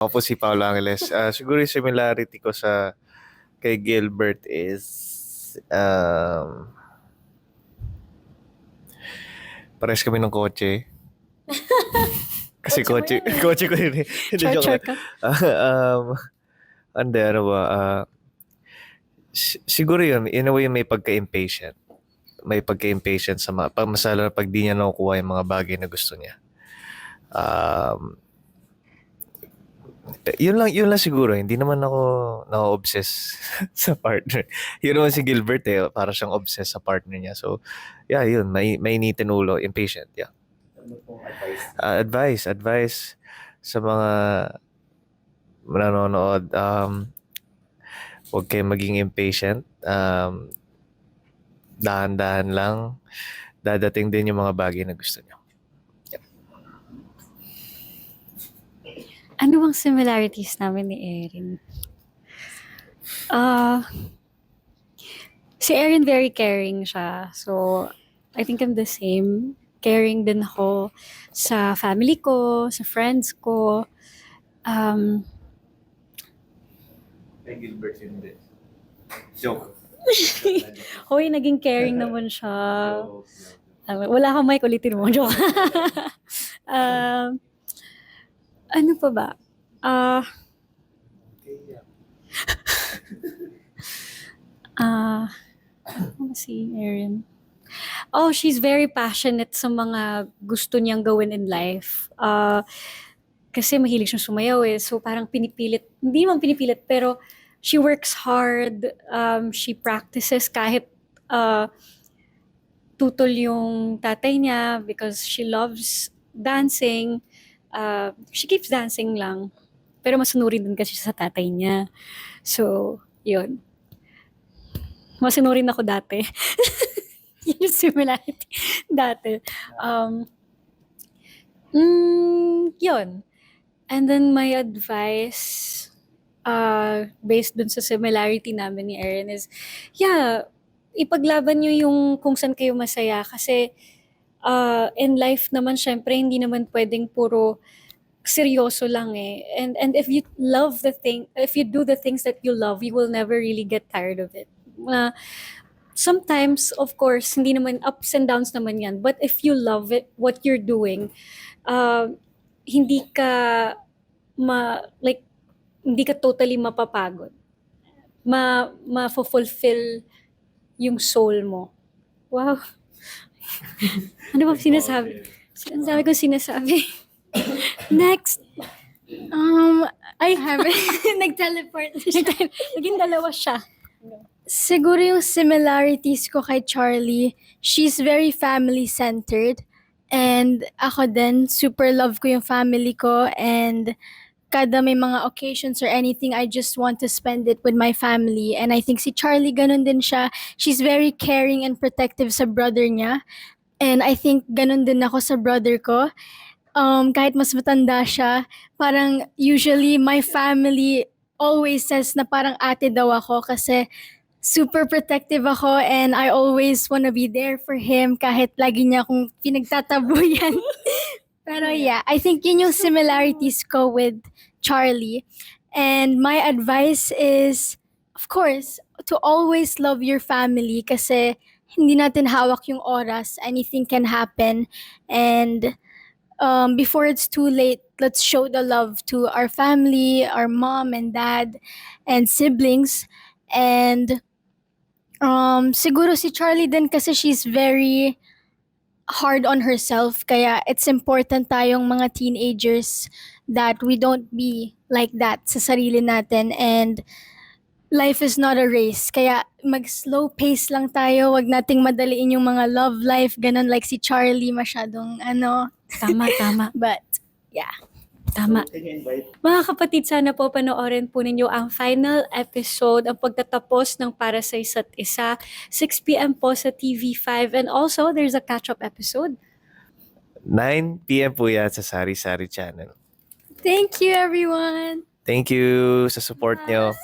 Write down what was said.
Ako po si Paolo Angeles. Siguro yung similarity ko sa kay Gilbert is pares kami ng kotse. Kasi Kotse mo kotse, yan eh. kotse ko yun eh. Hindi, joke Char-char lang. ka. Ano ba? Siguro yun, in a way may pagka-impatient. May pagka-impatient sa mga, masala na pag di niya nakukuha yung mga bagay na gusto niya. Um, yun lang siguro. Hindi naman ako na-obsess sa partner. Yun naman si Gilbert eh. Para siyang obsessed sa partner niya. So, yeah, yun. May initin ulo. Impatient, yeah. Ano pong advice? Advice sa mga nanonood. Huwag kayong maging impatient. Dahan-dahan lang. Dadating din yung mga bagay na gusto niyo. Ano bang similarities namin ni Erin? Si Erin very caring siya. So, I think I'm the same. Caring din ako sa family ko, sa friends ko. Kay Gilbert yun din. Joke. Hoy, naging caring naman siya. Wala kang mic, ulitin mo. Joke. Ano pa ba? Ano si Erin? Oh, she's very passionate sa mga gusto niyang gawin in life. Kasi mahilig siyang sumayaw eh. So parang pinipilit, hindi man pinipilit, pero she works hard. She practices kahit tutol yung tatay niya because she loves dancing. She keeps dancing lang. Pero masunurin din kasi siya sa tatay niya. So, yun. Masunurin ako dati. Yun yung similarity dati. Yun. And then my advice, based dun sa similarity namin ni Erin is, yeah, ipaglaban nyo yung kung saan kayo masaya. Kasi in life naman, syempre, hindi naman pwedeng puro seryoso lang eh. And if you love if you do the things that you love, you will never really get tired of it. Sometimes, of course, hindi naman ups and downs naman yan. But if you love it, what you're doing, hindi ka hindi ka totally mapapagod. Ma-fulfill yung soul mo. Wow. Ano ba sinasabi? Sinasabi ko sinasabi. Next. I haven't. Nag-teleport siya. Naging dalawa siya. Siguro yung similarities ko kay Charlie, she's very family-centered. And ako din, super love ko yung family ko. And kada may mga occasions or anything, I just want to spend it with my family. And I think si Charlie, ganun din siya. She's very caring and protective sa brother niya. And I think ganun din ako sa brother ko. Kahit mas matanda siya, parang usually my family always says na parang ate daw ako kasi super protective ako and I always wanna be there for him kahit lagi niya akong pinagtatabuyan. Pero yeah, I think yun yung similarities ko with Charlie. And my advice is, of course, to always love your family kasi hindi natin hawak yung oras. Anything can happen. And before it's too late, let's show the love to our family, our mom and dad, and siblings. And siguro si Charlie din kasi she's very hard on herself. Kaya it's important tayong mga teenagers that we don't be like that sa sarili natin. And life is not a race. Kaya mag-slow pace lang tayo. Wag nating madaliin yung mga love life. Ganon like si Charlie, masyadong Tama. But, yeah. Tama. Can you invite? Mga kapatid, sana po panoorin po ninyo ang final episode, ang pagtatapos ng Para sa Isa't Isa, 6 p.m. po sa TV5. And also, there's a catch-up episode. 9 p.m. po yan sa Sari Sari Channel. Thank you, everyone. Thank you sa support nyo.